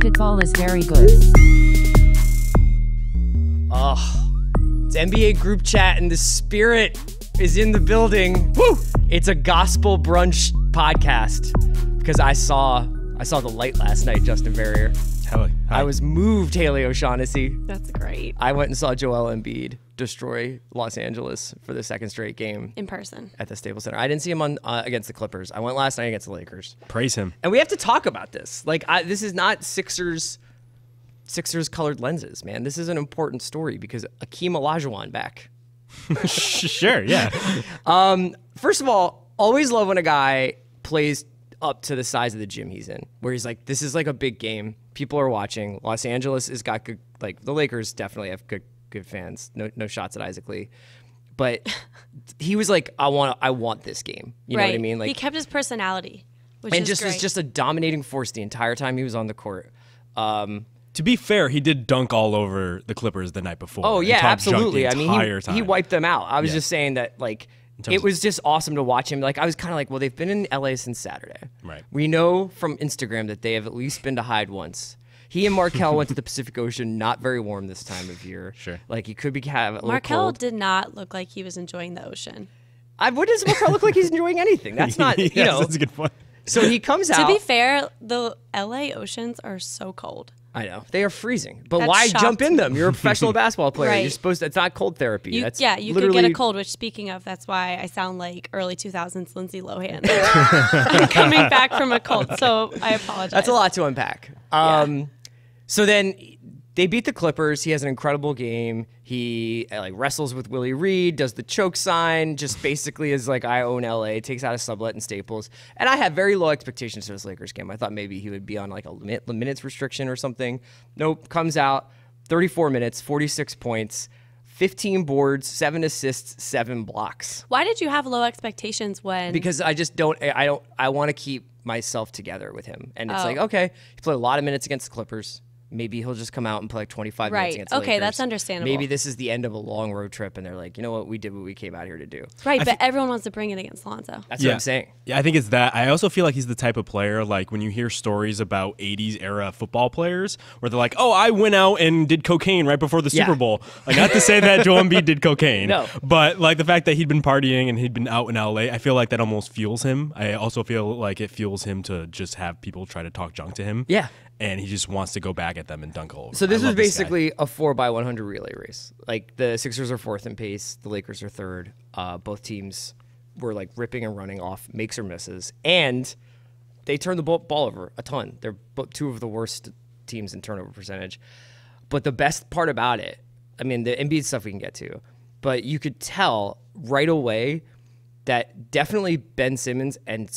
Basketball is very good. Oh, it's NBA group chat and the spirit is in the building. Woo! It's a gospel brunch podcast because I saw the light last night, Justin Verrier. Hi. I was moved, Haley O'Shaughnessy. That's great. I went and saw Joel Embiid destroy Los Angeles for the second straight game. In person. At the Staples Center. I didn't see him on against the Clippers. I went last night against the Lakers. Praise him. And we have to talk about this. Like, this is not Sixers colored lenses, man. This is an important story because Akeem Olajuwon back. Sure, yeah. First of all, always love when a guy plays up to the size of the gym he's in, where he's like, this is like a big game. People are watching. Los Angeles has got good, like the Lakers definitely have good fans. No shots at Isaac Lee. But he was like, I want this game. You know what I mean? Like, he kept his personality, which and is just great. was just a dominating force the entire time he was on the court. To be fair, he did dunk all over the Clippers the night before. Oh yeah, absolutely. I mean, he time. wiped them out. I was just saying that, like, it was just awesome to watch him. Like, I was kind of like, well, they've been in LA since Saturday. Right. We know from Instagram that they have at least been to Hyde once. He and Markelle went to the Pacific Ocean, not very warm this time of year. Sure. Like, he could be have a little Markelle cold. did not look like he was enjoying the ocean. What does Markelle look like he's enjoying anything? That's not, Yes, you know. That's a good point. So he comes out. To be fair, the LA oceans are so cold. I know. They are freezing. But That why shocked jump in me. them? You're a professional basketball player. Right. You're supposed to, it's not cold therapy. You That's could get literally a cold, which, speaking of, that's why I sound like early 2000s Lindsay Lohan. I'm coming back from a cold, so I apologize. That's a lot to unpack. So then they beat the Clippers. He has an incredible game. He like wrestles with Willie Reed, does the choke sign, just basically is like, I own LA, takes out a sublet in Staples. And I had very low expectations for this Lakers game. I thought maybe he would be on like a minutes restriction or something. Nope, comes out 34 minutes, 46 points, 15 boards, 7 assists, 7 blocks. Why did you have low expectations when? Because I just I want to keep myself together with him. And it's like, okay, he played a lot of minutes against the Clippers. Maybe he'll just come out and play like 25 minutes against the Lakers. Okay, that's understandable. Maybe this is the end of a long road trip, and they're like, you know what? We did what we came out here to do. Right, but everyone wants to bring it against Lonzo. That's what I'm saying. Yeah, I think it's that. I also feel like he's the type of player, like when you hear stories about 80s era football players where they're like, oh, I went out and did cocaine right before the Super Bowl. Like, not to say that Joel Embiid did cocaine, No. but like the fact that he'd been partying and he'd been out in LA, I feel like that almost fuels him. I also feel like it fuels him to just have people try to talk junk to him. Yeah. And he just wants to go back at them and dunk all over. So this I was love this guy. basically a 4x100 relay race. Like, the Sixers are 4th in pace, the Lakers are 3rd. Both teams were like ripping and running off makes or misses, and they turned the ball over a ton. They're two of the worst teams in turnover percentage. But the best part about it, I mean, the Embiid stuff we can get to, but you could tell right away that definitely Ben Simmons and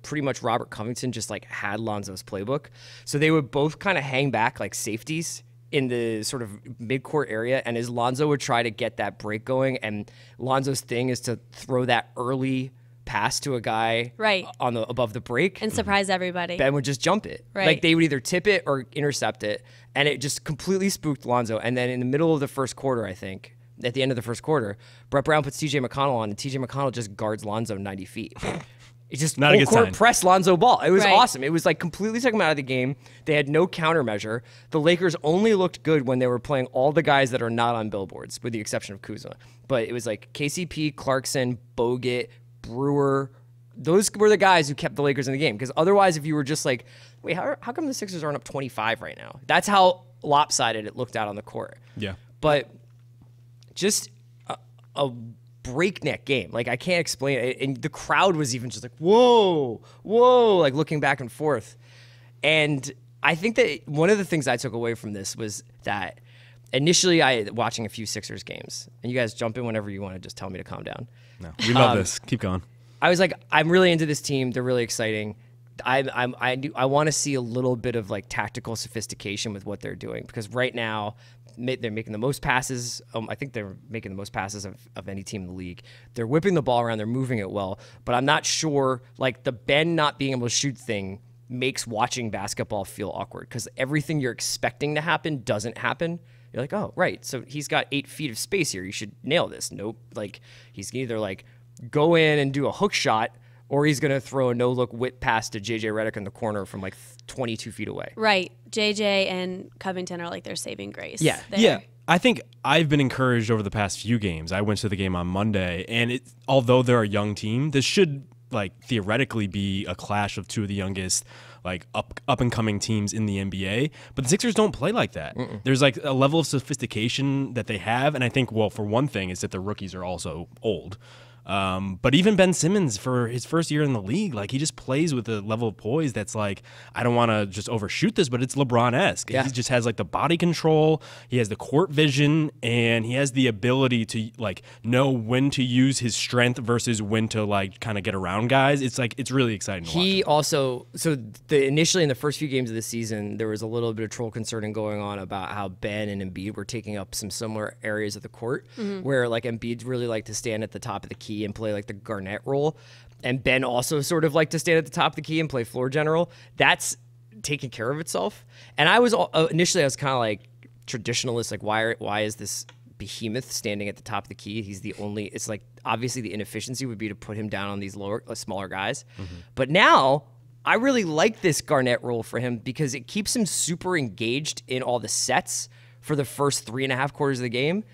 pretty much Robert Covington just like had Lonzo's playbook. So they would both kind of hang back like safeties in the sort of midcourt area. And as Lonzo would try to get that break going, and Lonzo's thing is to throw that early pass to a guy on the above the break And surprise everybody. Ben would just jump it. Right. Like, they would either tip it or intercept it, and it just completely spooked Lonzo. And then in the middle of the first quarter, I think, at the end of the first quarter, Brett Brown puts TJ McConnell on, and TJ McConnell just guards Lonzo 90 feet. It just Not a good full-court sign. press Lonzo Ball. It was awesome. It was like completely took him out of the game. They had no countermeasure. The Lakers only looked good when they were playing all the guys that are not on billboards, with the exception of Kuzma. But it was like KCP, Clarkson, Bogut, Brewer. Those were the guys who kept the Lakers in the game. Because otherwise, if you were just like, wait, how come the Sixers aren't up 25 right now? That's how lopsided it looked out on the court. Yeah. But just a breakneck game. Like, I can't explain it. And the crowd was even just like, whoa, like looking back and forth. And I think that one of the things I took away from this was that initially watching a few Sixers games, and you guys jump in whenever you want to just tell me to calm down. No, we love this. Keep going. I was like, I'm really into this team. They're really exciting. I want to see a little bit of like tactical sophistication with what they're doing, because right now they're making the most passes. I think they're making the most passes of any team in the league. They're whipping the ball around. They're moving it well, but I'm not sure, like, the Ben not being able to shoot thing makes watching basketball feel awkward, because everything you're expecting to happen doesn't happen. You're like, oh, right. So he's got 8 feet of space here. You should nail this. Nope. Like, he's either like go in and do a hook shot, or he's going to throw a no-look whip pass to JJ Redick in the corner from like 22 feet away. Right. JJ and Covington are like their saving grace. Yeah. there. Yeah. I think I've been encouraged over the past few games. I went to the game on Monday, and although they're a young team, this should like theoretically be a clash of two of the youngest like up and coming teams in the NBA, but the Sixers don't play like that. There's like a level of sophistication that they have, and I think, well, for one thing is that the rookies are also old. But even Ben Simmons, for his first year in the league, like he just plays with a level of poise that's like, I don't want to just overshoot this, but it's LeBron-esque. Yeah. He just has like the body control, he has the court vision, and he has the ability to like know when to use his strength versus when to like kind of get around guys. It's like, it's really exciting to watch. He also, initially in the first few games of the season, there was a little bit of troll concerning going on about how Ben and Embiid were taking up some similar areas of the court, where like Embiid really liked to stand at the top of the key and play like the Garnett role, and Ben also sort of liked to stand at the top of the key and play floor general. That's taking care of itself. And I was initially I was kind of like traditionalist, like why is this behemoth standing at the top of the key? He's the only. It's like obviously the inefficiency would be to put him down on these smaller guys, but now I really like this Garnett role for him because it keeps him super engaged in all the sets for the first 3.5 quarters of the game,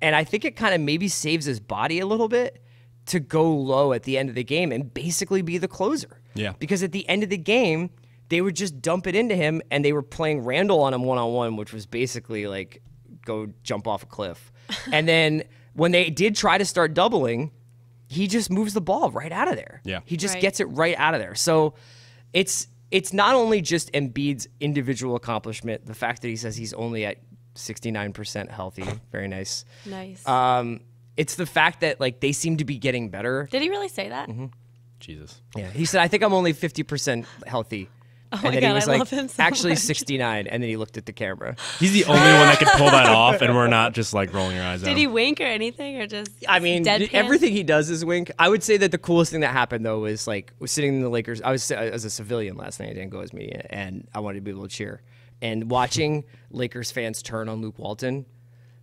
and I think it kind of maybe saves his body a little bit to go low at the end of the game and basically be the closer. Yeah. Because at the end of the game, they would just dump it into him, and they were playing Randall on him one-on-one, which was basically like go jump off a cliff. And then when they did try to start doubling, he just moves the ball right out of there. Yeah. He just Right. gets it right out of there. So it's not only just Embiid's individual accomplishment, the fact that he says he's only at 69% healthy. Very nice. Nice. It's the fact that like they seem to be getting better. Did he really say that? Jesus. Yeah, he said, I think I'm only 50% healthy. Oh and my then God, he was I like, love him so actually much. 69. And then he looked at the camera. He's the only one that could pull that off, and we're not just like rolling our eyes out. Did he wink or anything, or just? I mean, deadpan? everything he does is wink. I would say that the coolest thing that happened, though, was like was sitting in the Lakers. I was as a civilian last night. I didn't go as media, and I wanted to be able to cheer. And watching Lakers fans turn on Luke Walton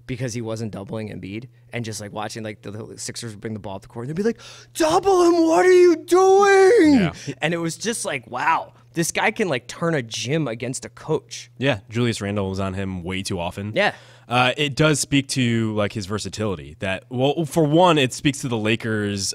because he wasn't doubling Embiid, and just like watching like the Sixers bring the ball up the court, and they'd be like, "Double him! What are you doing?" Yeah. And it was just like, wow, this guy can like turn a gym against a coach. Yeah, Julius Randle was on him way too often. Yeah. It does speak to like his versatility. That, well, for one, it speaks to the Lakers'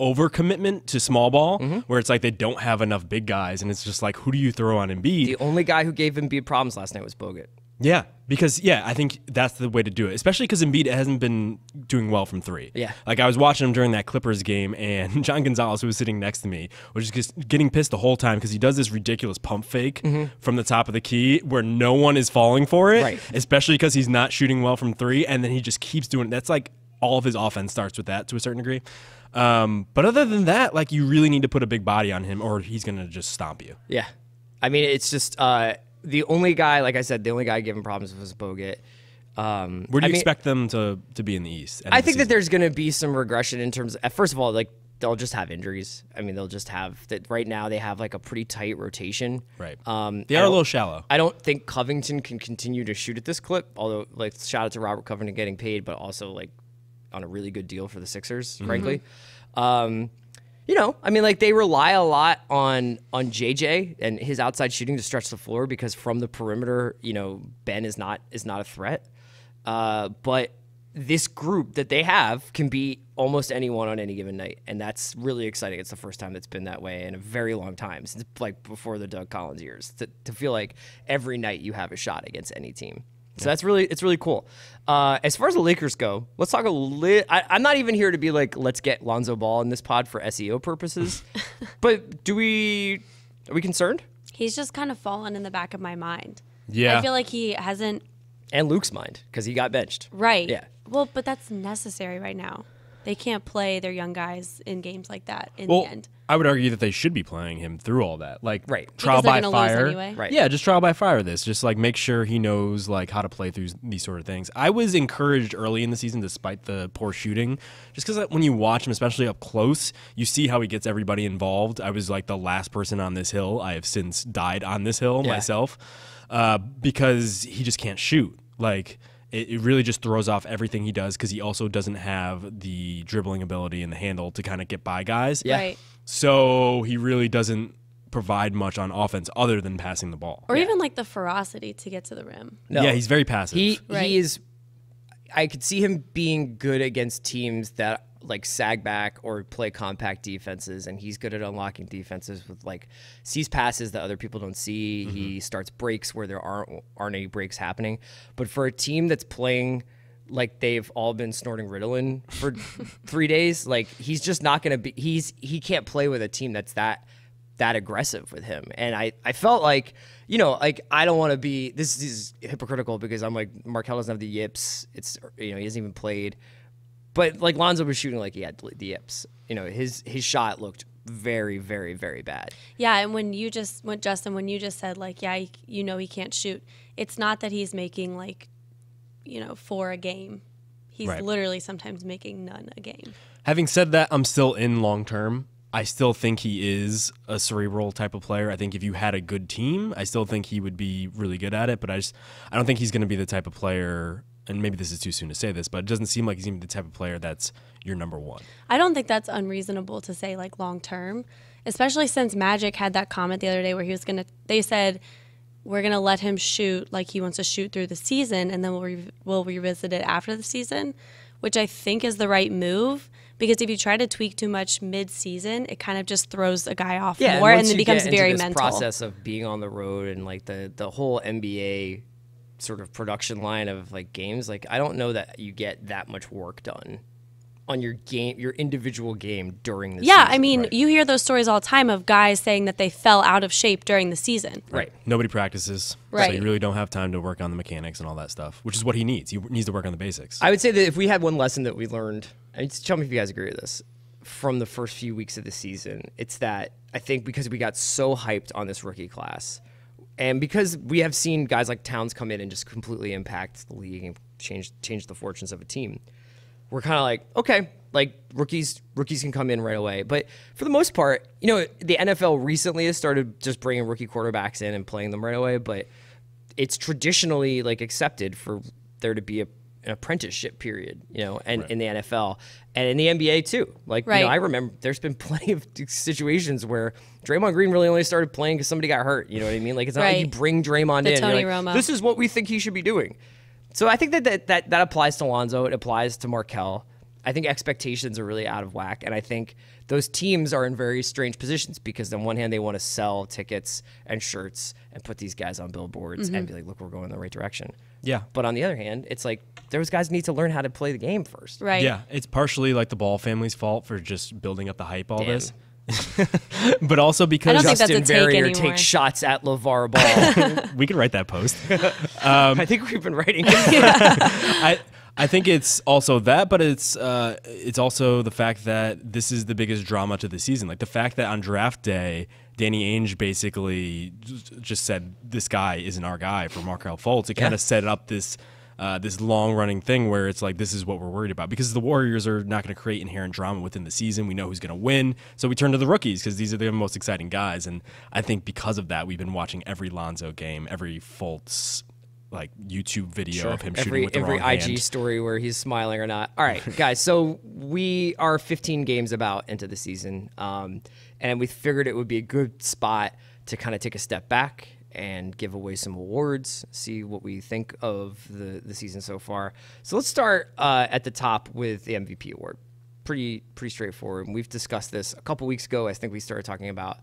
overcommitment to small ball, where it's like they don't have enough big guys, and it's just like, who do you throw on Embiid? The only guy who gave Embiid problems last night was Bogut. Yeah, because I think that's the way to do it, especially because Embiid hasn't been doing well from three. Yeah. Like I was watching him during that Clippers game, and John Gonzalez, who was sitting next to me, was just getting pissed the whole time because he does this ridiculous pump fake from the top of the key where no one is falling for it, Right. especially because he's not shooting well from three, and then he just keeps doing it. That's like all of his offense starts with that to a certain degree. But other than that, like you really need to put a big body on him, or he's gonna just stomp you. Yeah. I mean, it's just the only guy, like I said, the only guy giving problems was Bogut. Where do you expect them to be in the East? I think that there's going to be some regression in terms of, first of all, like they'll just have injuries. I mean, they'll just have that right now. They have like a pretty tight rotation. Right. They They are a little shallow. I don't think Covington can continue to shoot at this clip. Although, like, shout out to Robert Covington getting paid, but also like on a really good deal for the Sixers, frankly. You know, I mean, like they rely a lot on JJ and his outside shooting to stretch the floor because from the perimeter, you know, Ben is not a threat. But this group that they have can beat almost anyone on any given night, and that's really exciting. It's the first time that's been that way in a very long time, since like before the Doug Collins years, to feel like every night you have a shot against any team. So it's really cool. As far as the Lakers go, let's talk a little. I'm not even here to be like, let's get Lonzo Ball in this pod for SEO purposes. But are we concerned? He's just kind of fallen in the back of my mind. Yeah. I feel like he hasn't. And Luke's mind, because he got benched. Right. Yeah. Well, but that's necessary right now. They can't play their young guys in games like that in Well, the end. I would argue that they should be playing him through all that. Like, Right. trial Because by they're gonna lose fire. anyway. Right. Yeah, just trial by fire this. Just like make sure he knows like how to play through these sort of things. I was encouraged early in the season despite the poor shooting, just because when you watch him, especially up close, you see how he gets everybody involved. I was like the last person on this hill. I have since died on this hill myself because he just can't shoot. Like, it really just throws off everything he does because he also doesn't have the dribbling ability and the handle to kind of get by guys. Yeah. Right. So he really doesn't provide much on offense other than passing the ball. Or even like the ferocity to get to the rim. No. Yeah, he's very passive. Right. He is. I could see him being good against teams that like sag back or play compact defenses, and he's good at unlocking defenses with like sees passes that other people don't see. He starts breaks where there aren't any breaks happening. But for a team that's playing like they've all been snorting Ritalin for 3 days, like he's just not going to be. He can't play with a team that's that aggressive with him. And I felt like, like I don't want to be, this is hypocritical because I'm like, Markelle doesn't have the yips. It's, he hasn't even played. But like Lonzo was shooting like he had the yips. His shot looked very, very, very bad. Yeah, and when you just said like, yeah, he can't shoot. It's not that he's making like, 4 a game. He's literally sometimes making none a game. Having said that, I'm still in long term. I still think he is a cerebral type of player. I think if you had a good team, I still think he would be really good at it. But I don't think he's going to be the type of player, and maybe this is too soon to say this, but it doesn't seem like he's even the type of player that's your number one. I don't think that's unreasonable to say like long term, especially since Magic had that comment the other day where they said, we're going to let him shoot like he wants to shoot through the season, and then we'll revisit it after the season, which I think is the right move. Because if you try to tweak too much mid-season, it kind of just throws a guy off more, and then becomes very mental. The process of being on the road and like the whole NBA sort of production line of like games, like I don't know that you get that much work done on your individual game during the season. Yeah, I mean, you hear those stories all the time of guys saying that they fell out of shape during the season. Right. Nobody practices. Right. So you really don't have time to work on the mechanics and all that stuff, which is what he needs. He needs to work on the basics. I would say that if we had one lesson that we learned, and tell me if you guys agree with this, from the first few weeks of the season, it's that I think because we got so hyped on this rookie class, and because we have seen guys like Towns come in and just completely impact the league and change the fortunes of a team, we're kind of like, okay, like rookies can come in right away. But for the most part, the NFL recently has started just bringing rookie quarterbacks in and playing them right away. But it's traditionally like accepted for there to be an apprenticeship period, and in the NFL and in the NBA too. Like, I remember there's been plenty of situations where Draymond Green really only started playing because somebody got hurt. You know what I mean? Like, it's not like you bring Draymond in. Tony you're like, Romo. This is what we think he should be doing. So I think that applies to Lonzo. It applies to Markelle. I think expectations are really out of whack, and I think those teams are in very strange positions because on one hand they want to sell tickets and shirts and put these guys on billboards and be like, look, we're going in the right direction. Yeah. But on the other hand, it's like those guys need to learn how to play the game first. Right. Yeah, it's partially like the Ball family's fault for just building up the hype all this. But also because I don't think that's a Justin take Verrier anymore. takes shots at LeVar Ball. we could write that post. I think we've been writing it. I think it's also that, but it's also the fact that this is the biggest drama to the season. Like the fact that on draft day, Danny Ainge basically just said, this guy isn't our guy for Markelle Fultz. It kind of set up this long-running thing where it's like, this is what we're worried about. Because the Warriors are not going to create inherent drama within the season. We know who's going to win. So we turn to the rookies because these are the most exciting guys. And I think because of that, we've been watching every Lonzo game, every Fultz like YouTube video of him shooting with the wrong hand. Every IG story where he's smiling or not. All right, guys. So we are 15 games about into the season, and we figured it would be a good spot to kind of take a step back and give away some awards, see what we think of the season so far. So let's start at the top with the MVP award. Pretty straightforward. And we've discussed this a couple weeks ago. I think we started talking about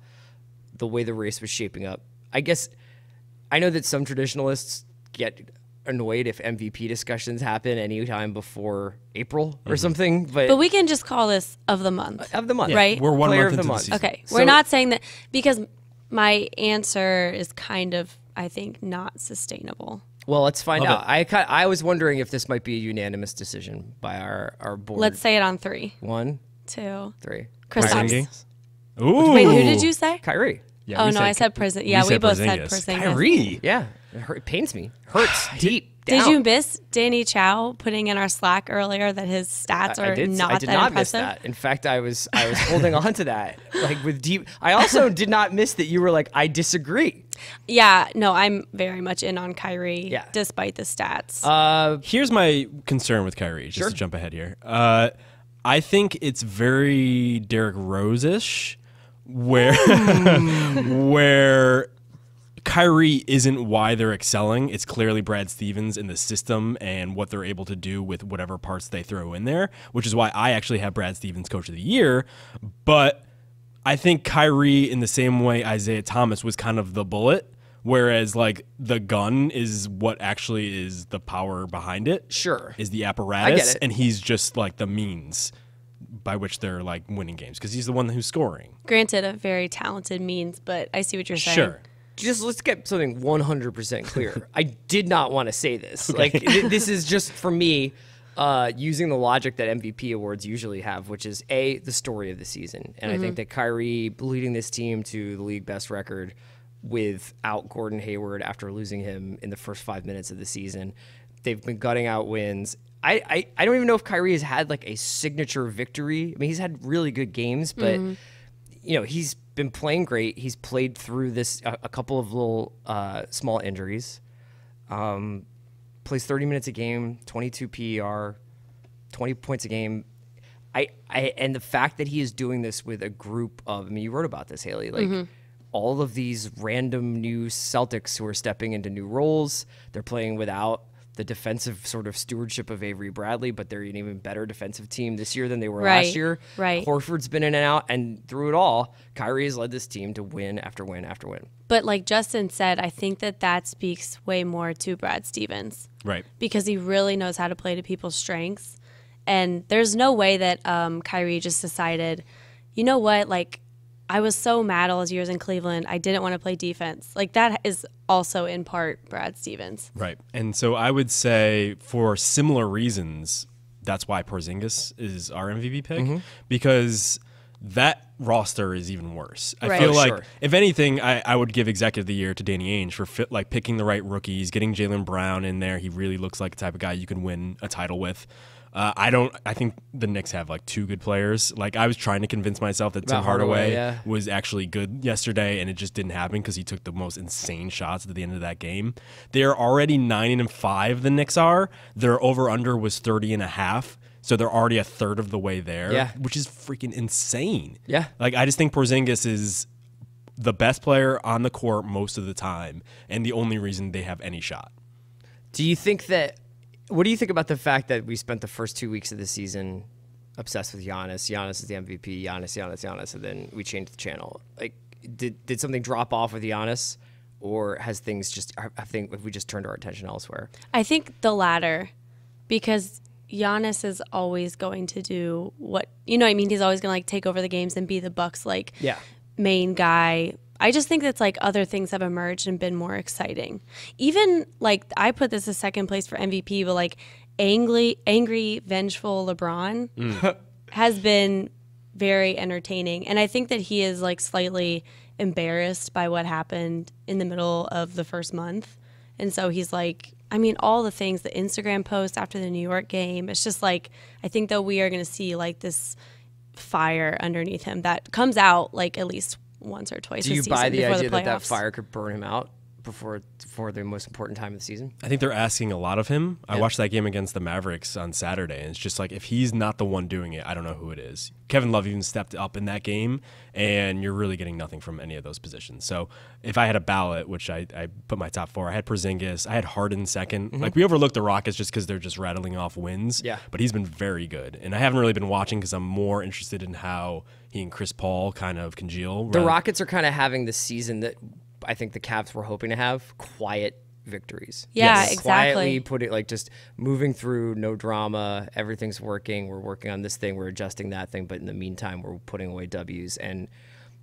the way the race was shaping up. I guess I know that some traditionalists get annoyed if MVP discussions happen anytime before April or something, but we can just call this of the month. Of the month, right? We're one Player month of the into the month. season. Okay, So- we're not saying that because my answer is kind of, I think, not sustainable. Well, let's find Love out. I was wondering if this might be a unanimous decision by our board. Let's say it on 3, 1, 2, 3. Kristaps. Ooh. Wait, who did you say? Kyrie. Yeah, Oh we no, I said Porzingis. Yeah, we both said Porzingis. Kyrie. Yeah, it pains me. Hurts deep down. Did you miss Danny Chow putting in our Slack earlier that his stats are I did not not that miss impressive? that. In fact, I was holding on to that like with deep. I also did not miss that you were like, I disagree. Yeah, no, I'm very much in on Kyrie, Yeah. despite the stats. Here's my concern with Kyrie, just to jump ahead here. I think it's very Derrick Rose-ish, where where Kyrie isn't why they're excelling. It's clearly Brad Stevens in the system and what they're able to do with whatever parts they throw in there, which is why I actually have Brad Stevens Coach of the Year. But I think Kyrie, in the same way Isaiah Thomas was kind of the bullet, whereas like the gun is what actually is the power behind it. Sure. Is the apparatus. I get it. And he's just like the means by which they're like winning games because he's the one who's scoring. Granted, a very talented means, but I see what you're saying. Sure. Just let's get something 100% clear. I did not want to say this. Like this is just for me using the logic that MVP awards usually have, which is the story of the season. And I think that Kyrie leading this team to the league best record without Gordon Hayward after losing him in the first 5 minutes of the season. They've been gutting out wins. I don't even know if Kyrie has had like a signature victory. I mean, he's had really good games, but you know, he's been playing great. He's played through this a couple of little small injuries. Plays 30 minutes a game, 22 PER, 20 points a game. And the fact that he is doing this with a group of, I mean, you wrote about this, Haley, like all of these random new Celtics who are stepping into new roles. They're playing without the defensive sort of stewardship of Avery Bradley, but they're an even better defensive team this year than they were last year. Right. Horford's been in and out, and through it all, Kyrie has led this team to win after win after win. But like Justin said, I think that speaks way more to Brad Stevens. Right. Because he really knows how to play to people's strengths. And there's no way that Kyrie just decided, you know what, like, I was so mad all those years in Cleveland, I didn't want to play defense. Like, that is also in part Brad Stevens. Right. And so I would say for similar reasons, that's why Porzingis is our MVP pick, because that roster is even worse. I feel like, if anything, I would give Executive of the Year to Danny Ainge for picking the right rookies, getting Jaylen Brown in there. He really looks like the type of guy you can win a title with. I think the Knicks have like two good players. Like I was trying to convince myself that Tim Hardaway was actually good yesterday, and it just didn't happen because he took the most insane shots at the end of that game. They're already 9-5. The Knicks are. Their over/under was 30.5. So they're already a third of the way there, which is freaking insane. Yeah. Like I just think Porzingis is the best player on the court most of the time, and the only reason they have any shot. Do you think that? What do you think about the fact that we spent the first 2 weeks of the season obsessed with Giannis? Giannis is the MVP. Giannis, and then we changed the channel. Like, did something drop off with Giannis, or has things just? Have we just turned our attention elsewhere? I think the latter, because Giannis is always going to do what you know. I mean, he's always going to like take over the games and be the Bucks like main guy. I just think that's like other things have emerged and been more exciting. Even like I put this as second place for MVP, but like angry, vengeful LeBron has been very entertaining. And I think that he is like slightly embarrassed by what happened in the middle of the first month. And so he's like, I mean, all the things, the Instagram post after the New York game, it's just like, I think that we are going to see like this fire underneath him that comes out like at least once or twice. Do you buy the idea that that fire could burn him out before the most important time of the season? I think they're asking a lot of him. I watched that game against the Mavericks on Saturday, and it's just like if he's not the one doing it, I don't know who it is. Kevin Love even stepped up in that game, and you're really getting nothing from any of those positions. So if I had a ballot, which I put my top four, I had Porzingis, I had Harden second. Like we overlooked the Rockets just because they're just rattling off wins. Yeah. But he's been very good, and I haven't really been watching because I'm more interested in how he and Chris Paul kind of congeal. The Rockets are kind of having the season that I think the Cavs were hoping to have, quiet victories. Yeah, exactly. Quietly put it like just moving through, no drama, everything's working. We're working on this thing, we're adjusting that thing, but in the meantime, we're putting away W's. And,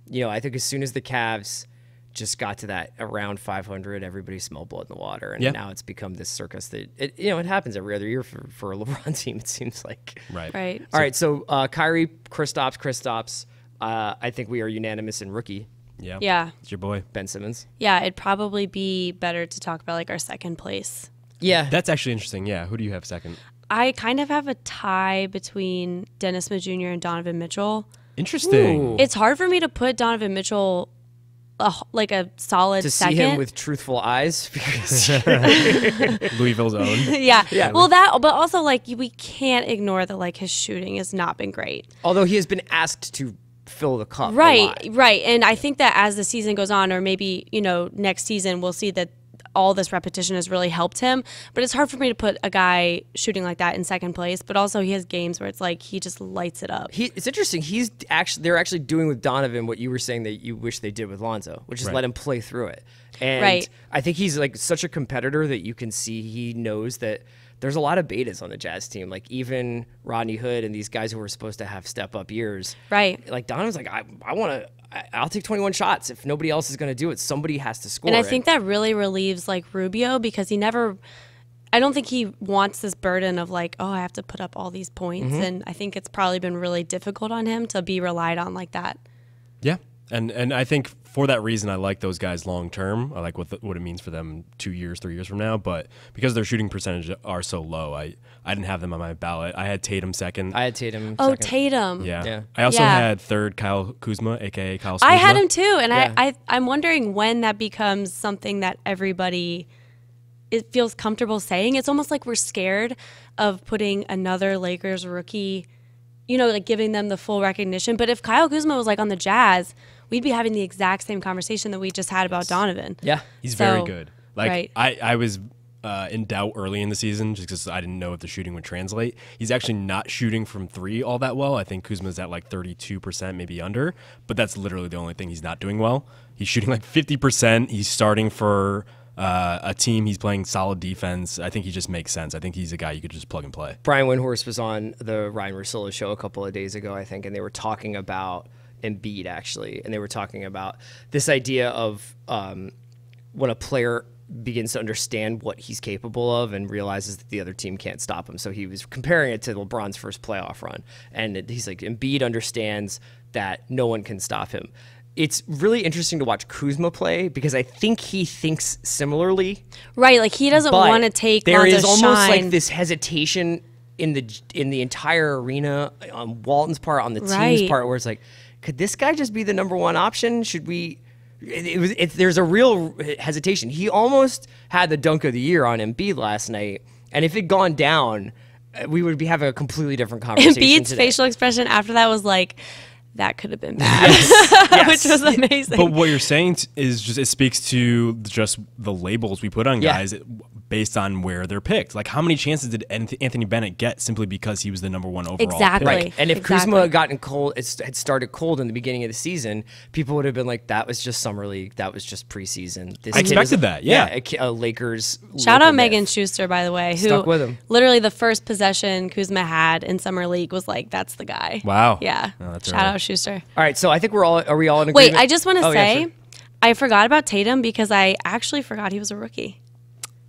you know, I think as soon as the Cavs just got to that around 500, everybody smelled blood in the water. And now it's become this circus that, it happens every other year for a LeBron team, it seems like. Right. All right, so Kyrie, Kristaps. I think we are unanimous in rookie. Yeah. It's your boy. Ben Simmons. Yeah, it'd probably be better to talk about like our second place. Yeah. That's actually interesting. Yeah. Who do you have second? I kind of have a tie between Dennis Smith Jr. and Donovan Mitchell. Interesting. It's hard for me to put Donovan Mitchell like a solid to second. see him with truthful eyes. Because Louisville's own. yeah. Well, but also like we can't ignore that like his shooting has not been great. although he has been asked to fill the cup a Right, lot. right. And I think that as the season goes on, or maybe, next season, we'll see that all this repetition has really helped him. But it's hard for me to put a guy shooting like that in second place. But also he has games where it's like he just lights it up. It's interesting. They're actually doing with Donovan what you were saying that you wish they did with Lonzo, which is let him play through it. And Right. I think he's like such a competitor that you can see he knows that there's a lot of betas on the Jazz team. Like even Rodney Hood and these guys who were supposed to have step up years. Right. Like Donovan's like, I'll take 21 shots. If nobody else is going to do it, somebody has to score. And I think that really relieves like Rubio because I don't think he wants this burden of like, oh, I have to put up all these points. And I think it's probably been really difficult on him to be relied on like that. Yeah. And I think for that reason, I like those guys long term. I like what it means for them 2 years, 3 years from now. But because their shooting percentage are so low, I didn't have them on my ballot. I had Tatum second. I had Tatum. Oh, second. Tatum. Yeah. I also had third Kyle Kuzma, a.k.a. Kyle Kuzma. I had him too. And Yeah. I'm wondering when that becomes something that everybody it feels comfortable saying. It's almost like we're scared of putting another Lakers rookie, like giving them the full recognition. But if Kyle Kuzma was like on the Jazz, we'd be having the exact same conversation that we just had about Donovan. Yeah. He's very good. Like right. I was in doubt early in the season just because I didn't know if the shooting would translate. He's actually not shooting from three all that well. I think Kuzma's at like 32%, maybe under, but that's literally the only thing he's not doing well. He's shooting like 50%. He's starting for a team. He's playing solid defense. I think he just makes sense. I think he's a guy you could just plug and play. Brian Windhorst was on the Ryan Russillo show a couple of days ago, I think, and they were talking about Embiid actually, and they were talking about this idea of when a player begins to understand what he's capable of and realizes that the other team can't stop him. So he was comparing it to LeBron's first playoff run, and he's like, Embiid understands that no one can stop him. It's really interesting to watch Kuzma play because I think he thinks similarly. Right, like he doesn't want to take there Lonzo's is almost shine. like this hesitation in the entire arena on Walton's part, on the team's Right. part, where it's like, could this guy just be the number one option? Should we? There's a real hesitation. He almost had the dunk of the year on Embiid last night, and if it had gone down, we would be having a completely different conversation. Embiid's today. facial expression after that was like, that could have been bad, Yes. which was amazing. But what you're saying is just, it speaks to just the labels we put on Yeah. guys based on where they're picked. Like, how many chances did Anthony Bennett get simply because he was the number one overall Exactly. pick? Right. And if Exactly. Kuzma had gotten cold, had started cold in the beginning of the season, people would have been like, that was just summer league. That was just preseason. This I kid expected is that, yeah. a Lakers. Shout local out Megan myth. Schuster, by the way, who Stuck with him. literally the first possession Kuzma had in summer league was like, that's the guy. Wow. Yeah. Oh, that's Shout early. out Schuster. All right. So I think are we all in Wait, agreement? I just want to Oh, yeah, say, sure. I forgot about Tatum because I actually forgot he was a rookie.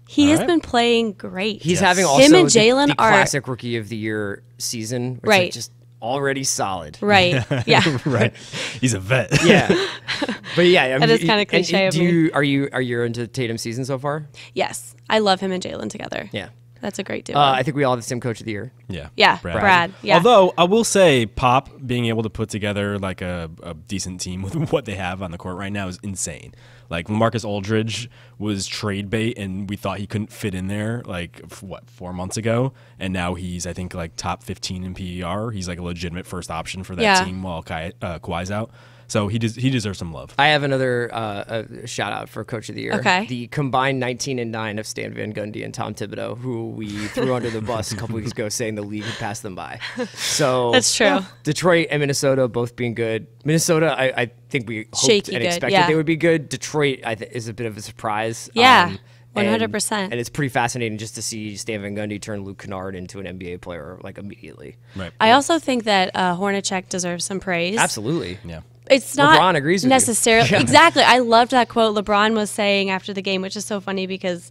He All has right. been playing great. He's Yes. having also Him and the Jalen the are- classic rookie of the year season. Where it's Right. like just already solid. Right. Yeah. Right. He's a vet. Yeah. But yeah, I mean, That is kinda cliche of me. Are you into Tatum's season so far? Yes. I love him and Jalen together. Yeah. That's a great duo. I think we all have the same coach of the year. Yeah. Yeah, Brad. Yeah. Although I will say, Pop being able to put together like a decent team with what they have on the court right now is insane. Like LaMarcus Aldridge was trade bait, and we thought he couldn't fit in there 4 months ago, and now he's I think like top 15 in PER. He's like a legitimate first option for that Yeah. team while Kawhi's out. So he deserves some love. I have another shout out for Coach of the Year. Okay. The combined 19-9 of Stan Van Gundy and Tom Thibodeau, who we threw under the bus a couple weeks ago, saying the league had passed them by. So That's true. Detroit and Minnesota both being good. Minnesota, I think we hoped Shaky and good, expected yeah. they would be good. Detroit is a bit of a surprise. Yeah, and- 100%. And it's pretty fascinating just to see Stan Van Gundy turn Luke Kennard into an NBA player like immediately. Right. I also think that Hornacek deserves some praise. Absolutely. Yeah. It's not LeBron agrees with you. necessarily Yeah. exactly. I loved that quote LeBron was saying after the game, which is so funny because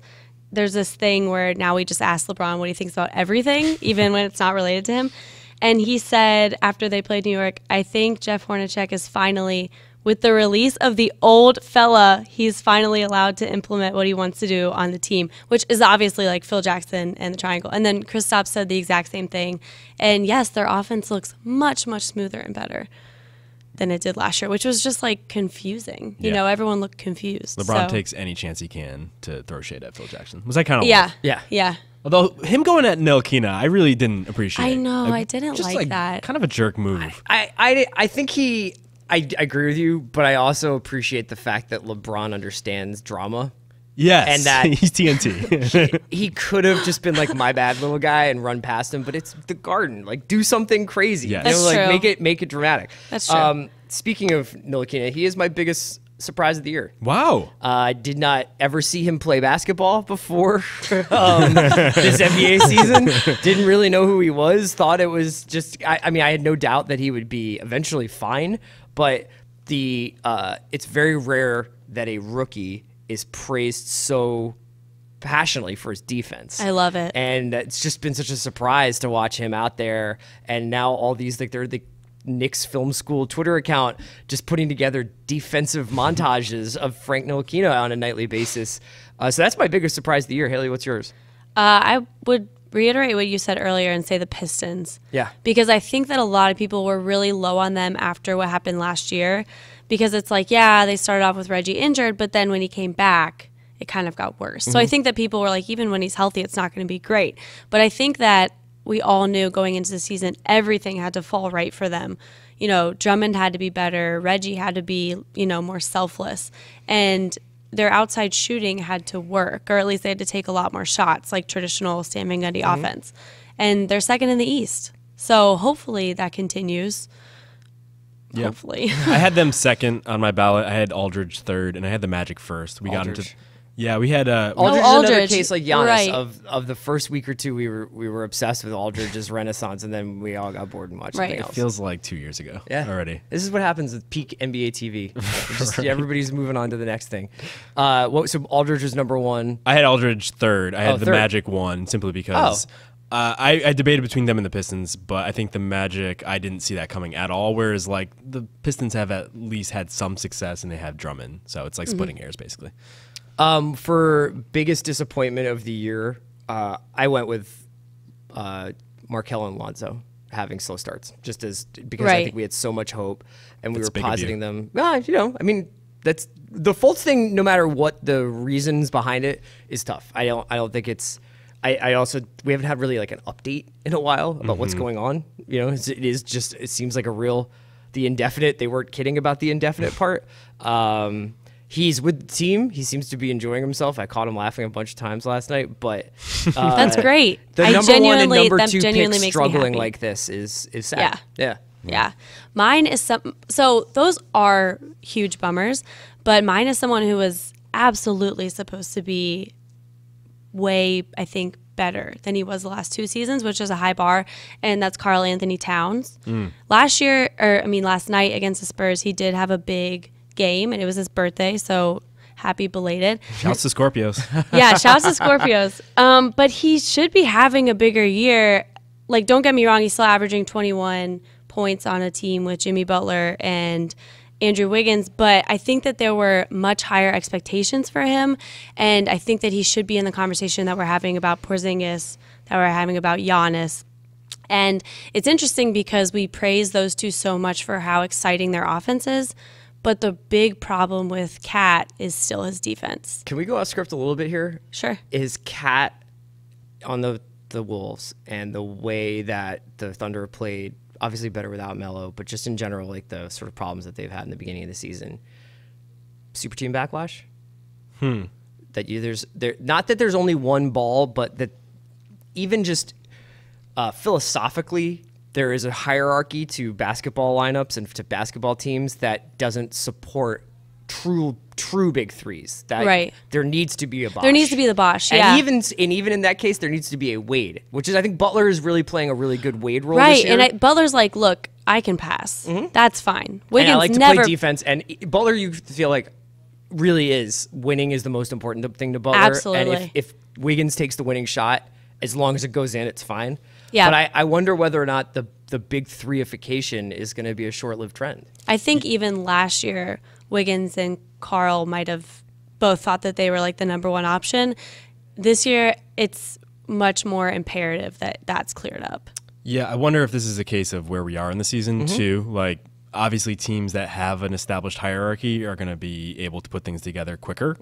there's this thing where now we just ask LeBron what he thinks about everything, even when it's not related to him. And he said after they played New York, I think Jeff Hornacek is finally, with the release of the old fella, he's finally allowed to implement what he wants to do on the team, which is obviously like Phil Jackson and the triangle. And then Kristaps said the exact same thing. And yes, their offense looks much, much smoother and better. than it did last year, which was just like confusing. You Yeah. know, everyone looked confused. LeBron So- takes any chance he can to throw shade at Phil Jackson. Was that kind of Yeah. Yeah. Yeah. Although him going at Ntilikina, I really didn't appreciate. I know. I didn't just like that. Kind of a jerk move. I think I agree with you, but I also appreciate the fact that LeBron understands drama. Yes, And that- he's TNT. He could have just been like my bad little guy and run past him, but it's the Garden. Like, do something crazy. Yes. You know, That's like true. make it dramatic. That's true. Speaking of Ntilikina, he is my biggest surprise of the year. Wow. I did not ever see him play basketball before this NBA season. Didn't really know who he was. Thought it was just. I mean, I had no doubt that he would be eventually fine, but it's very rare that a rookie is praised so passionately for his defense. I love it. And it's just been such a surprise to watch him out there. And now all these, like, they're the Knicks Film School Twitter account just putting together defensive montages of Frank Ntilikina on a nightly basis. So that's my biggest surprise of the year. Haley, what's yours? I would reiterate what you said earlier and say the Pistons. Yeah. Because I think that a lot of people were really low on them after what happened last year. Because it's like, yeah, they started off with Reggie injured, but then when he came back, it kind of got worse. So I think that people were like, even when he's healthy, it's not going to be great. But I think that we all knew going into the season, everything had to fall right for them. You know, Drummond had to be better. Reggie had to be, you know, more selfless. And their outside shooting had to work, or at least they had to take a lot more shots, like traditional Stan Van Gundy offense. And they're second in the East. So hopefully that continues. Yeah. Hopefully. I had them second on my ballot. I had Aldridge third, and I had the Magic first. We got into. Aldridge. Yeah, we had. Aldridge is another Aldridge, case like Giannis. right. Of the first week or two, we were obsessed with Aldridge's renaissance, and then we all got bored and watched Right. something It else. feels like 2 years ago. Yeah. Already. This is what happens with peak NBA TV. Everybody's moving on to the next thing. So Aldridge is number one. I had Aldridge third. I had the third. Magic one simply because I debated between them and the Pistons, but I think the Magic, I didn't see that coming at all. Whereas like the Pistons have at least had some success, and they have Drummond, so it's like splitting hairs basically. For biggest disappointment of the year, I went with Markelle and Lonzo having slow starts, because I Right. think we had so much hope and we That's were big of you. positing them. I mean, that's the Fultz thing. No matter what the reasons behind it, is tough. I don't think it's. I also, we haven't had really like an update in a while about what's going on. You know, it seems like the indefinite. They weren't kidding about the indefinite part. He's with the team. He seems to be enjoying himself. I caught him laughing a bunch of times last night, but That's great. the I number one and genuinely- number that two genuinely picks makes me struggling happy. like this is sad. Yeah. Yeah. Mine is so those are huge bummers, but mine is someone who was absolutely supposed to be way, I think, better than he was the last two seasons, which is a high bar, and that's Karl Anthony Towns. Last night against the Spurs, he did have a big game, and it was his birthday, so happy belated. Shouts to Scorpios. Yeah, shouts to Scorpios. But he should be having a bigger year. Like, don't get me wrong, he's still averaging 21 points on a team with Jimmy Butler and Andrew Wiggins, but I think that there were much higher expectations for him, and I think that he should be in the conversation that we're having about Porzingis, that we're having about Giannis. And it's interesting because we praise those two so much for how exciting their offense is, but the big problem with Cat is still his defense. Can we go off script a little bit here? Sure. Is Cat on the Wolves and the way that the Thunder played, obviously better without Melo, but just in general, like the sort of problems that they've had in the beginning of the season, super team backlash? Not that there's only one ball, but that even just philosophically, there is a hierarchy to basketball lineups and to basketball teams that doesn't support true big threes. That Right. There needs to be a Bosh. There needs to be the Bosh, yeah. And even in that case, there needs to be a Wade, which is, I think Butler is really playing a really good Wade role Right, this year. and Butler's like, look, I can pass. That's fine. Wiggins And I like to never play defense. And Butler, you feel like, really is winning is the most important thing to Butler. Absolutely. And if Wiggins takes the winning shot, as long as it goes in, it's fine. Yeah. But I wonder whether or not the big threeification is going to be a short-lived trend. I think even last year, Wiggins and Carl might have both thought that they were like the number one option. This year, it's much more imperative that that's cleared up. Yeah, I wonder if this is a case of where we are in the season too. Like, obviously teams that have an established hierarchy are going to be able to put things together quicker.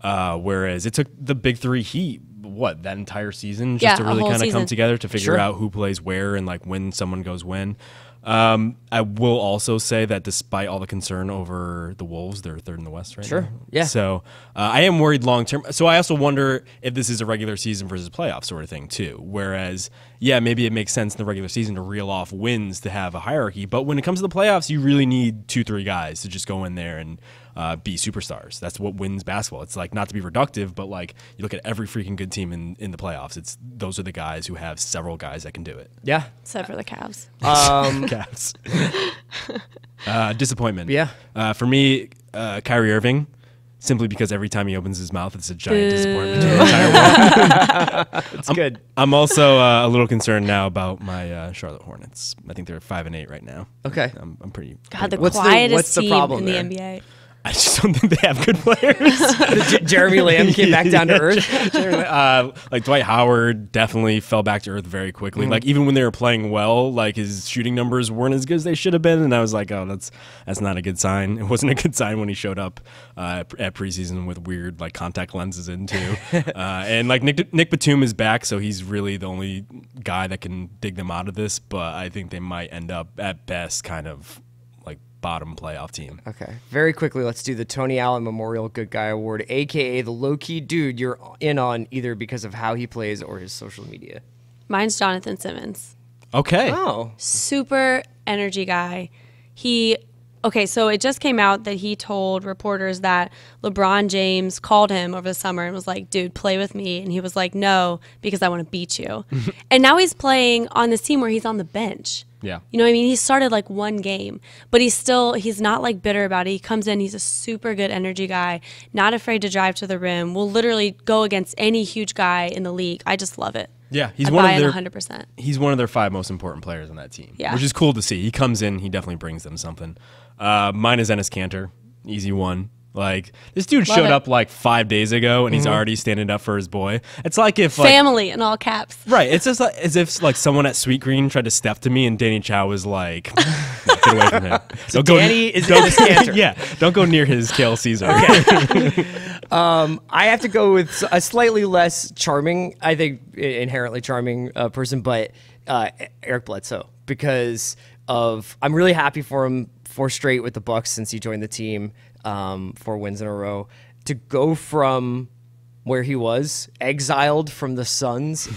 Whereas it took the big three Heat, that entire season just to really kind of come together to figure out who plays where and like when someone goes when. I will also say that despite all the concern over the Wolves, they're third in the West right now. Yeah. So I am worried long term. So I also wonder if this is a regular season versus playoff sort of thing too. Whereas, yeah, maybe it makes sense in the regular season to reel off wins to have a hierarchy. But when it comes to the playoffs, you really need 2-3 guys to just go in there and be superstars. That's what wins basketball. It's like, not to be reductive, but like you look at every freaking good team in the playoffs. Those are the guys who have several guys that can do it. Yeah. Except for the Cavs. Cavs. Disappointment. Yeah. For me, Kyrie Irving, simply because every time he opens his mouth, it's a giant disappointment to the entire world. It's good. I'm also a little concerned now about my Charlotte Hornets. I think they're 5-8 right now. Okay. I'm pretty. God, the What's the quietest team problem in the there? NBA. I just don't think they have good players. Jeremy Lamb came back down to earth. Like Dwight Howard definitely fell back to earth very quickly. Like even when they were playing well, like his shooting numbers weren't as good as they should have been, and I was like, oh, that's not a good sign. It wasn't a good sign when he showed up at preseason with weird like contact lenses in too. And like Nick Batum is back, so he's really the only guy that can dig them out of this. But I think they might end up at best kind of like bottom playoff team. Okay. Very quickly, let's do the Tony Allen Memorial Good Guy Award, a.k.a. the low-key dude you're in on either because of how he plays or his social media. Mine's Jonathan Simmons. Okay. Oh. Super energy guy. So it just came out that he told reporters that LeBron James called him over the summer and was like, dude, play with me. And he was like, no, because I want to beat you. And now he's playing on this team where he's on the bench. Yeah. You know what I mean? He started like one game, but he's not like bitter about it. He comes in, he's a super good energy guy, not afraid to drive to the rim, will literally go against any huge guy in the league. I just love it. Yeah, he's I one buy of their 100%. He's one of their 5 most important players on that team. Yeah. Which is cool to see. He comes in, he definitely brings them something. Mine is Enes Kanter, easy one. Like this dude showed up like 5 days ago and he's already standing up for his boy. It's like if like, family in all caps. Right. It's just like, as if like someone at Sweet Green tried to step to me and Danny Chow was like, no, get away from him. So Danny is Enes Kanter. Yeah. Don't go near his Kale Caesar. Okay. I have to go with a slightly less charming, I think inherently charming person, but Eric Bledsoe, because I'm really happy for him 4 straight with the Bucks since he joined the team. 4 wins in a row, to go from where he was exiled from the Suns,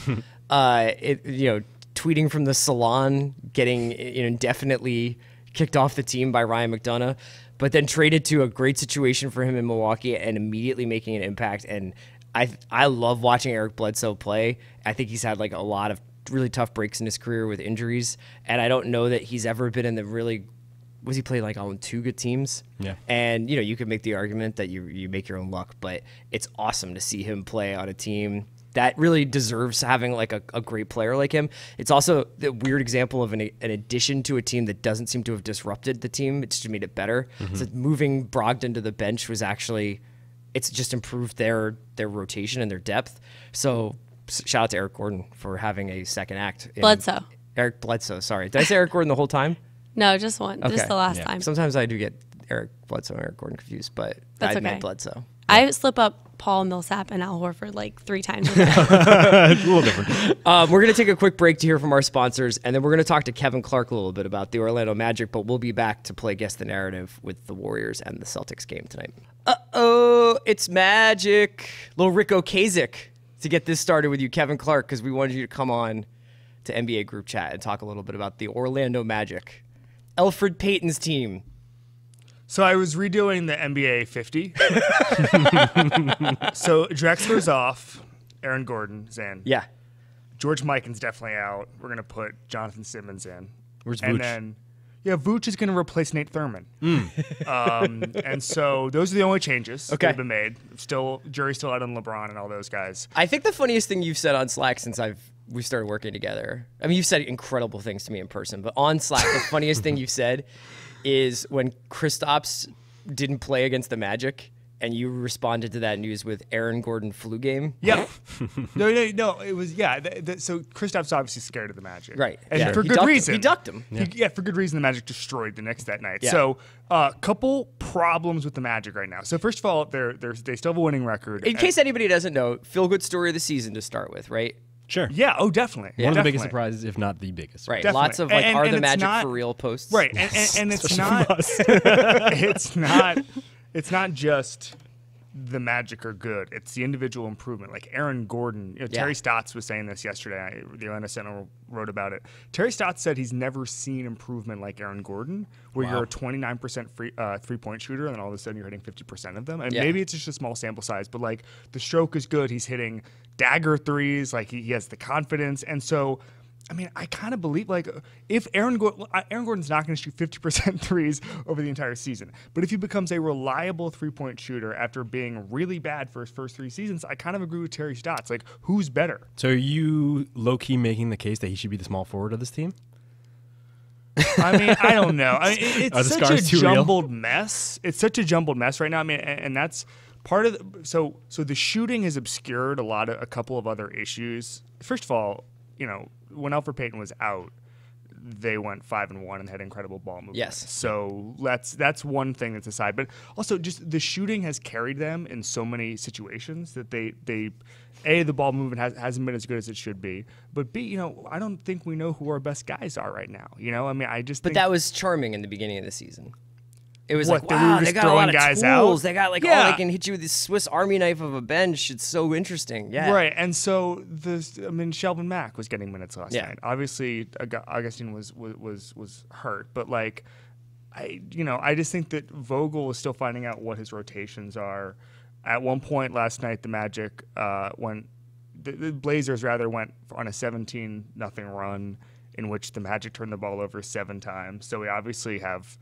tweeting from the salon, getting indefinitely kicked off the team by Ryan McDonough, but then traded to a great situation for him in Milwaukee and immediately making an impact. And I love watching Eric Bledsoe play. I think he's had like a lot of really tough breaks in his career with injuries, and I don't know that he's ever been in the really. Was he played like on 2 good teams? Yeah. And you could make the argument that you make your own luck, but it's awesome to see him play on a team that really deserves having like a great player like him. It's also the weird example of an addition to a team that doesn't seem to have disrupted the team. It's just made it better. So moving Brogdon to the bench was actually, it's just improved their rotation and their depth. So shout out to Eric Gordon for having a second act. Bledsoe. Eric Bledsoe, sorry. Did I say Eric Gordon the whole time? No, just one. Okay. Just the last time. Sometimes I do get Eric Bledsoe and Eric Gordon confused, but That's I meant okay. Bledsoe. I slip up Paul Millsap and Al Horford like 3 times a day. It's a little different. We're going to take a quick break to hear from our sponsors, and then we're going to talk to Kevin Clark a little bit about the Orlando Magic, but we'll be back to play Guess the Narrative with the Warriors and the Celtics game tonight. Uh-oh, it's Magic. Little Rick Ocasek to get this started with you, Kevin Clark, because we wanted you to come on to NBA Group Chat and talk a little bit about the Orlando Magic. Elfrid Payton's team. So I was redoing the NBA 50. So Drexler's off. Aaron Gordon's in. Yeah. George Mikan's definitely out. We're going to put Jonathan Simmons in. Where's And Vooch? then, Vooch is going to replace Nate Thurman. And so those are the only changes that have been made. Jury's still out on LeBron and all those guys. I think the funniest thing you've said on Slack since we started working together, I mean, you've said incredible things to me in person, but on Slack, the funniest thing you've said is when Kristaps didn't play against the Magic and you responded to that news with Aaron Gordon flu game. Yeah. no. It was so Kristaps obviously scared of the Magic, Right? And for good reason. He ducked him. For good reason. The Magic destroyed the Knicks that night. Yeah. So, couple problems with the Magic right now. So first of all, they still have a winning record. In case anybody doesn't know, feel good story of the season to start with, right? Sure. Yeah. Oh, definitely. One of the biggest surprises, if not the biggest. Right. Definitely. Lots of are the Magic not, for real posts. Right. And it's not. It's not just the Magic are good. It's the individual improvement. Like Aaron Gordon. Terry Stotts was saying this yesterday. The Atlanta Sentinel wrote about it. Terry Stotts said he's never seen improvement like Aaron Gordon, where you're a 29% three-point shooter, and then all of a sudden you're hitting 50% of them. And maybe it's just a small sample size, but like the stroke is good. He's hitting dagger threes. Like he has the confidence. And so, I mean, I kind of believe, like, if Aaron Gordon's not going to shoot 50% threes over the entire season, but if he becomes a reliable three-point shooter after being really bad for his first 3 seasons, I kind of agree with Terry Stotts. Like, who's better? So are you low-key making the case that he should be the small forward of this team? I mean, I don't know. I mean, it's such a jumbled mess. It's such a jumbled mess right now. I mean, and that's part of the, so the shooting has obscured a couple of other issues. First of all, when Elfrid Payton was out, they went 5-1 and had incredible ball movement. Yes. So that's one thing that's aside. But also just the shooting has carried them in so many situations that they the ball movement hasn't been as good as it should be. But B, I don't think we know who our best guys are right now. I mean, I just think that was charming in the beginning of the season. It was What, like, that we were wow, just they got a lot of throwing guys tools. out? They got like, Yeah. they can hit you with this Swiss Army knife of a bench. It's so interesting. Yeah. Right, and so Shelvin Mack was getting minutes last Yeah. night. Obviously, Augustine was hurt, but like, I just think that Vogel is still finding out what his rotations are. At one point last night, the Magic when the Blazers went on a 17-0 run in which the Magic turned the ball over 7 times. So we obviously have.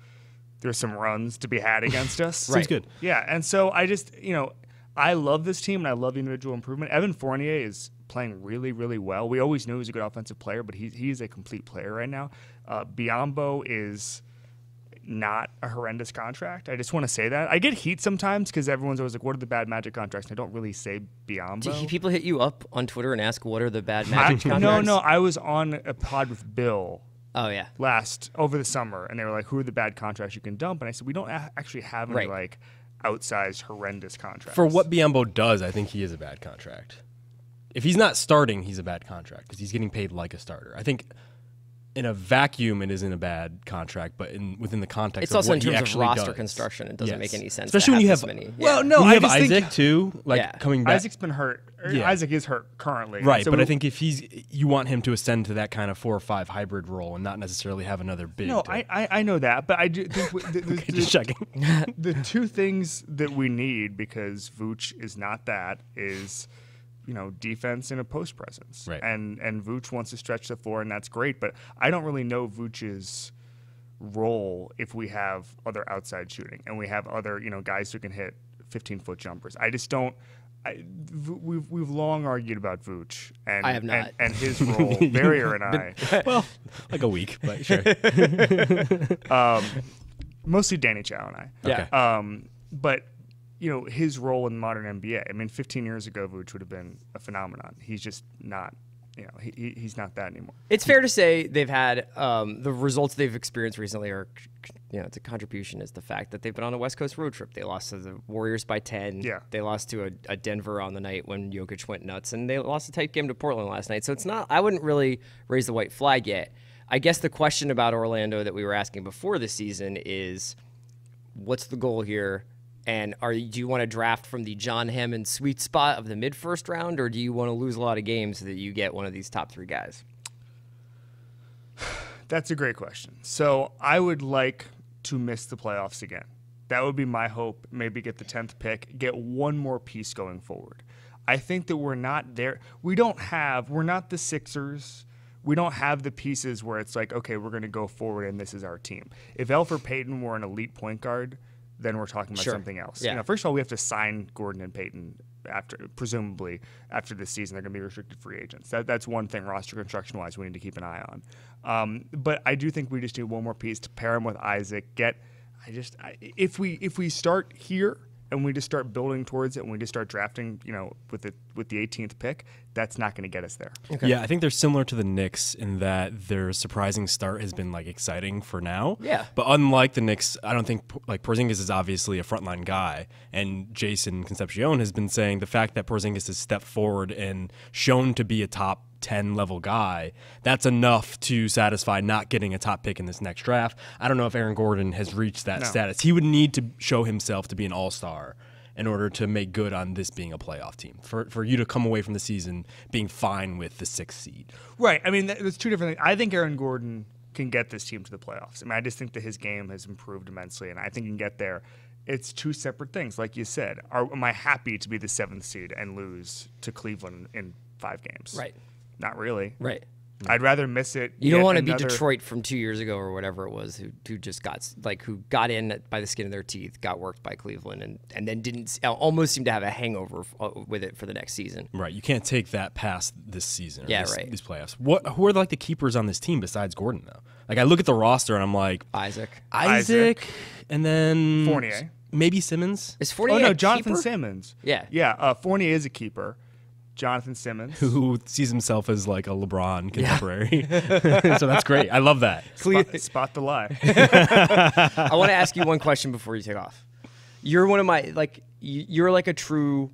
There's some runs to be had against us. Sounds good. Yeah, and so I just, I love this team and I love the individual improvement. Evan Fournier is playing really, really well. We always knew he was a good offensive player, but he's a complete player right now. Biyombo is not a horrendous contract. I just want to say that. I get heat sometimes because everyone's always like, what are the bad Magic contracts? And I don't really say Biyombo. Do people hit you up on Twitter and ask what are the bad Magic contracts? No, I was on a pod with Bill. Oh, yeah. Over the summer, and they were like, who are the bad contracts you can dump? And I said, we don't actually have any like outsized horrendous contracts. For what Biyombo does, I think he is a bad contract. If he's not starting, he's a bad contract because he's getting paid like a starter. I think in a vacuum, it isn't a bad contract, but within the context It's of also what in he terms of actually roster does. construction. It doesn't make any sense. Especially when you have many. Well, no, when I you have just think Isaac too, coming back. Isaac's been hurt. Isaac is hurt currently, Right? So but I think if you want him to ascend to that kind of 4 or 5 hybrid role and not necessarily have another big. No, I know that, but I do think just checking. The 2 things that we need, because Vooch is not that, is defense and a post presence. Right. And Vooch wants to stretch the floor, and that's great. But I don't really know Vooch's role if we have other outside shooting and we have other guys who can hit 15-foot jumpers. I just don't. We've long argued about Vooch, and I have not. and his role. Verrier and I. Well, like a week, but sure. Mostly Danny Chow and I. Okay. But his role in modern NBA. I mean, 15 years ago, Vooch would have been a phenomenon. He's just not. He's not that anymore. It's fair to say they've had the results they've experienced recently are, it's a contribution is the fact that they've been on a West Coast road trip. They lost to the Warriors by 10. Yeah. They lost to a Denver on the night when Jokic went nuts, and they lost a tight game to Portland last night. So it's not. I wouldn't really raise the white flag yet. I guess the question about Orlando that we were asking before the season is, what's the goal here? And do you want to draft from the John Hammond sweet spot of the mid-first round, or do you want to lose a lot of games so that you get one of these top 3 guys? That's a great question. So I would like to miss the playoffs again. That would be my hope. Maybe get the 10th pick, get one more piece going forward. I think that we're not there. We're not the Sixers. We don't have the pieces where it's like, okay, we're going to go forward and this is our team. If Elfrid Payton were an elite point guard, then we're talking about something else. Yeah. First of all, we have to sign Gordon and Payton presumably after this season. They're going to be restricted free agents. That's one thing roster construction wise we need to keep an eye on. But I do think we just need one more piece to pair him with Isaac. If we start here and we just start building towards it, and we just start drafting, with the 18th pick, that's not going to get us there. Okay. Yeah, I think they're similar to the Knicks in that their surprising start has been exciting for now. Yeah. But unlike the Knicks, I don't think Porzingis is obviously a frontline guy, and Jason Concepcion has been saying the fact that Porzingis has stepped forward and shown to be a top 10 level guy, that's enough to satisfy not getting a top pick in this next draft. I don't know if Aaron Gordon has reached that status. He would need to show himself to be an all-star in order to make good on this being a playoff team, for you to come away from the season being fine with the 6th seed. Right. I mean, there's two different things. I think Aaron Gordon can get this team to the playoffs. I mean, I just think that his game has improved immensely, and I think he can get there. It's two separate things. Like you said, am I happy to be the 7th seed and lose to Cleveland in 5 games? Right. Not really. Right. I'd rather miss it. You don't want to be Detroit from 2 years ago or whatever it was, who just got who got in by the skin of their teeth, got worked by Cleveland, and then didn't almost seem to have a hangover with it for the next season. Right. You can't take that past this season. Or right. These playoffs. Who are the keepers on this team besides Gordon though? I look at the roster and I'm like Isaac, and then Fournier, maybe Simmons. Is Fournier? Oh no, a Jonathan keeper? Simmons. Yeah. Fournier is a keeper. Jonathan Simmons, who sees himself as a LeBron contemporary. So that's great. I love that. Spot the lie. I want to ask you one question before you take off. You're one of my you're a true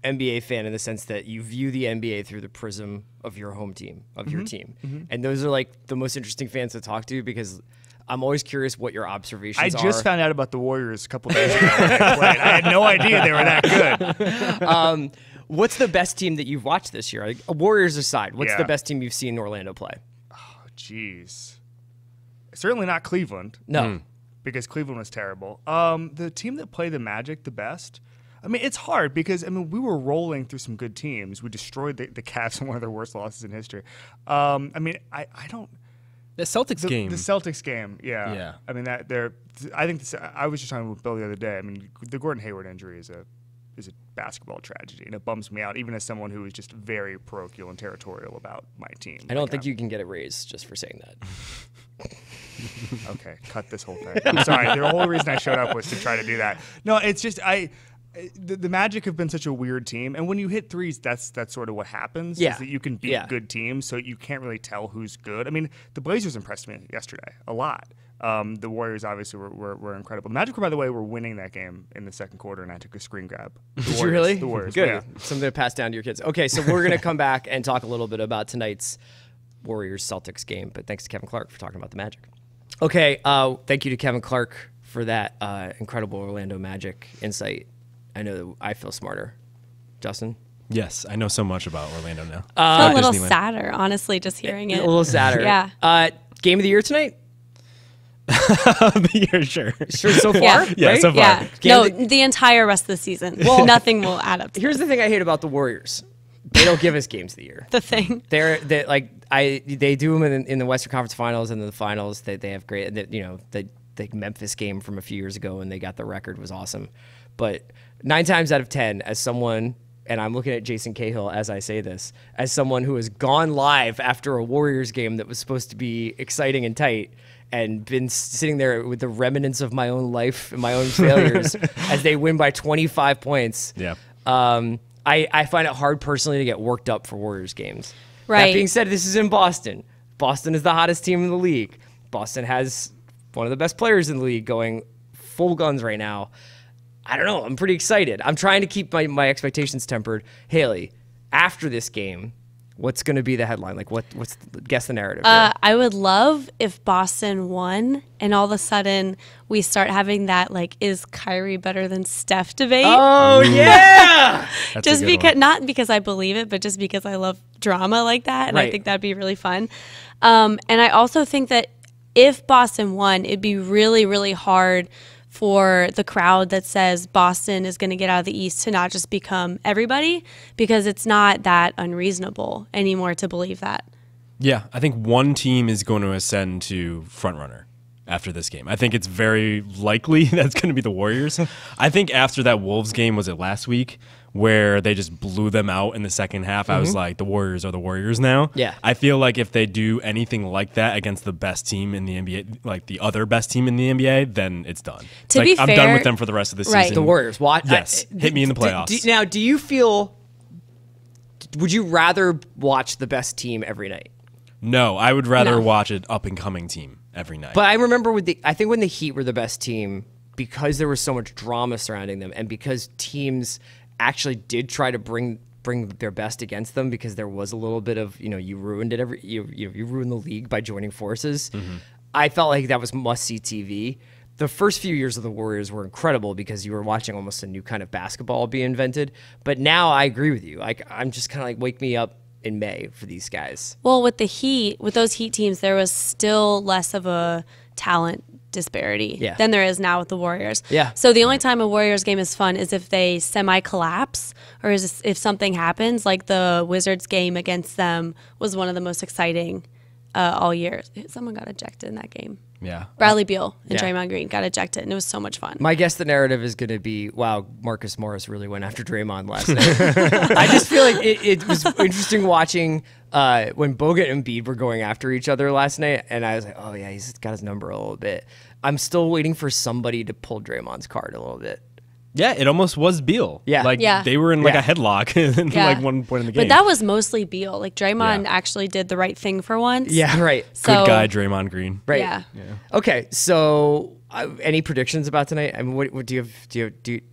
NBA fan in the sense that you view the NBA through the prism of your home team, of your team. Mm-hmm. And those are the most interesting fans to talk to because I'm always curious what your observations are. I just found out about the Warriors a couple days ago when they played. I had no idea they were that good. What's the best team that you've watched this year? Warriors aside, what's the best team you've seen Orlando play? Oh, jeez. Certainly not Cleveland. No. Because Cleveland was terrible. The team that played the Magic the best, I mean, it's hard because, we were rolling through some good teams. We destroyed the Cavs in one of their worst losses in history. I don't... The Celtics game. The Celtics game, yeah. Yeah. I mean, I was just talking with Bill the other day. I mean, the Gordon Hayward injury is a basketball tragedy, and it bums me out, even as someone who is just very parochial and territorial about my team. I don't think you can get a raise just for saying that. Okay, cut this whole thing. I'm sorry. The whole reason I showed up was to try to do that. No, it's just the Magic have been such a weird team, and when you hit threes, that's sort of what happens. Yeah. Is that you can beat good teams, so you can't really tell who's good. I mean, the Blazers impressed me yesterday a lot. The Warriors obviously were incredible. The Magic, by the way, were winning that game in the second quarter, and I took a screen grab. Did you really? The Warriors. Good. Yeah. Something to pass down to your kids. Okay, so we're going to come back and talk a little bit about tonight's Warriors-Celtics game, but thanks to Kevin Clark for talking about the Magic. Okay, thank you to Kevin Clark for that incredible Orlando Magic insight. I know that I feel smarter. Justin? Yes, I know so much about Orlando now. I feel a little sadder, honestly, just hearing it. A little sadder. Yeah. Game of the year tonight? The year, sure. Sure, so far? Yeah, right? so far. Yeah. No, the entire rest of the season. Well, nothing will add up to Here's the thing I hate about the Warriors. They don't give us games of the year. the thing. They do them in the Western Conference Finals and the finals. They have great, the Memphis game from a few years ago when they got the record was awesome. But 9 times out of 10, as someone, and I'm looking at Jason Cahill as I say this, as someone who has gone live after a Warriors game that was supposed to be exciting and tight, and been sitting there with the remnants of my own life and my own failures as they win by 25 points. Yeah. I find it hard personally to get worked up for Warriors games. Right. That being said, this is in Boston. Boston is the hottest team in the league. Boston has one of the best players in the league going full guns right now. I don't know. I'm pretty excited. I'm trying to keep my expectations tempered. Haley, after this game, what's going to be the headline? Guess the narrative here. I would love if Boston won and all of a sudden we start having that is Kyrie better than Steph debate. Oh yeah. Just because not because I believe it, but just because I love drama like that, and Right. I think that'd be really fun. And I also think that if Boston won, it'd be really, really hard for the crowd that says Boston is going to get out of the East to not just become everybody, because it's not that unreasonable anymore to believe that. Yeah, I think one team is going to ascend to frontrunner after this game. I think it's very likely that's going to be the Warriors. I think after that Wolves game, was it last week, where they just blew them out in the second half, I was like, the Warriors are the Warriors now. Yeah. I feel like if they do anything like that against the best team in the NBA, like the other best team in the NBA, then it's done. To like, be I'm fair, done with them for the rest of the season. The Warriors. Watch. Yes. Hit me in the playoffs. Now, do you feel? Would you rather watch the best team every night? No, I would rather No. watch an up-and-coming team every night. But I remember I think when the Heat were the best team, because there was so much drama surrounding them, and because teams actually did try to bring their best against them, because there was a little bit of, you ruined it you ruined the league by joining forces. I felt like that was must-see TV. The first few years of the Warriors were incredible because you were watching almost a new kind of basketball be invented. But now I agree with you. Like, I'm just kind of like, wake me up in May for these guys. Well, with those Heat teams, there was still less of a talent disparity than there is now with the Warriors. Yeah. So the only time a Warriors game is fun is if they semi-collapse, or if something happens. Like the Wizards game against them was one of the most exciting all year. Someone got ejected in that game. yeah. Bradley Beal and Yeah. Draymond Green got ejected, and it was so much fun. My guess the narrative is going to be, wow, Marcus Morris really went after Draymond last night. I just feel like it was interesting watching when Bogut and Embiid were going after each other last night, and I was like, oh, yeah, he's got his number a little bit. I'm still waiting for somebody to pull Draymond's card a little bit. Yeah, it almost was Beal. Yeah. Like, Yeah. they were in, like, Yeah. a headlock in, like, one point in the game. But that was mostly Beal. Like Draymond Yeah. actually did the right thing for once. Yeah, right. So, Good guy, Draymond Green. Right. Yeah. Okay, so any predictions about tonight? I mean, what do you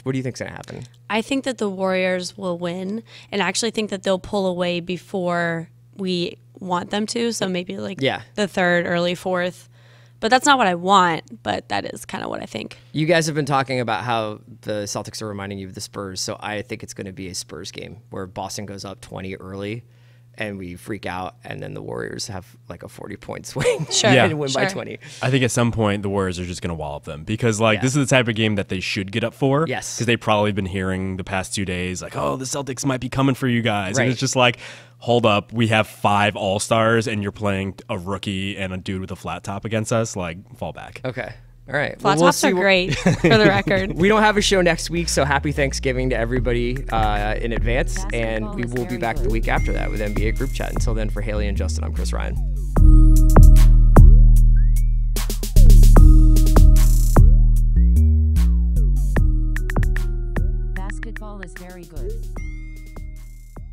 what do you think's going to happen? I think that the Warriors will win, and I actually think that they'll pull away before we want them to. So maybe the third, early fourth. But that's not what I want, but that is kind of what I think. You guys have been talking about how the Celtics are reminding you of the Spurs, so I think it's going to be a Spurs game where Boston goes up 20 early and we freak out, and then the Warriors have like a 40-point swing Sure. Yeah. and win by Sure. 20. I think at some point the Warriors are just going to wallop them because, like, this is the type of game that they should get up for. Yes. Because they've probably been hearing the past 2 days, like, oh, the Celtics might be coming for you guys. Right. And it's just like, hold up, we have 5 all-stars and you're playing a rookie and a dude with a flat top against us. Like, fall back. Okay. All right. Flat Well, we'll tops see are great, for the record. We don't have a show next week, so happy Thanksgiving to everybody in advance. And Basketball we is will be very back good. the week after that with NBA Group Chat. Until then, for Haley and Justin, I'm Chris Ryan.